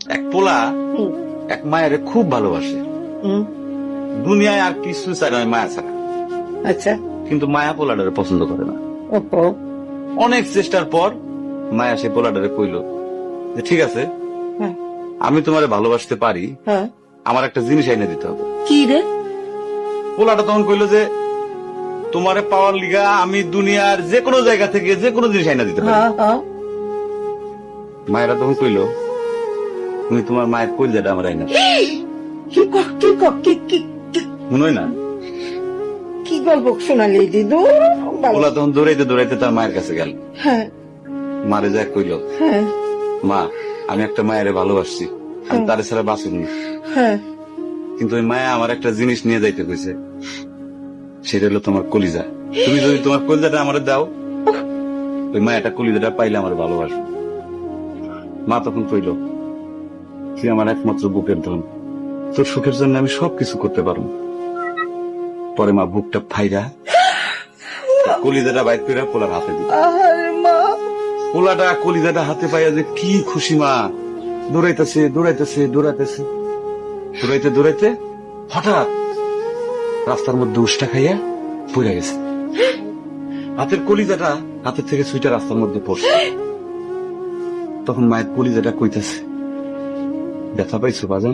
এক পোলা হুম, এক মায়ের খুব ভালোবাসে, হুম, দুনিয়ায় আর কিছু চায় না মায়া ছাড়া। আচ্ছা। কিন্তু মায়া পোলাটারে পছন্দ করে না। ওহো। অনেক চেষ্টার পর মায়া সে পোলাটারে কইল যে ঠিক আছে, হ্যাঁ, আমি তোমারে ভালোবাসতে পারি, হ্যাঁ। আমার একটা জিনিস এনে দিতে হবে। কি রে? পোলাটা তখন কইল যে তোমারে পাওয়ার লিগা আমি দুনিয়ার যে কোনো জায়গা থেকে যে কোনো জিনিস এনে দিতে পারি। হ্যাঁ, হ্যাঁ। মায়েরা তখন কইল তুমি তোমার মায়ের কইলজাটা আমার আইনা দাও। কি ক- কি ক- কি- কি- কি- মনে হয় না? কি গল্প শোনালি দিদু? পোলা তখন দৌড়াইতে দৌড়াইতে তার মায়ের কাছে গেল, হ্যাঁ, মারে যা কইল, হ্যাঁ, মা আমি একটা মায়েরে ভালোবাসছি, আমি তারে ছাড়া বাঁচুন না, হ্যাঁ। কিন্তু ওই মায়া আমার একটা জিনিস নিয়ে যাইতে কইছে, সেটা হলো তোমার কলিজা। তুমি যদি তোমার কলিজাটা আমার দাও, ওই মায়াটা কলিজাটা পাইলে আমার ভালোবাসবে। মা তখন কইল তুই আমার একমাত্র বুকের ধন, তোর সুখের জন্য আমি সবকিছু করতে পারবো। পরে মা বুকটা ফাইরা কলিজাটা বাইর করে পোলার হাতে দিল। আহারে মা। পোলাটা কলিজাটা হাতে পাইয়া যে কি খুশি, মা দৌড়াইতেছে দৌড়াইতেছে দৌড়াইতেছে, দৌড়াইতে দৌড়াইতে হঠাৎ রাস্তার মধ্যে উষ্টা খাইয়া পড়ে গেছে। হাতের কলিজাটা হাতের থেকে সুইটা রাস্তার মধ্যে পড়ছে। তখন মায়ের কলিজাটা কইতেছে ব্যথা পাইছো বাজান?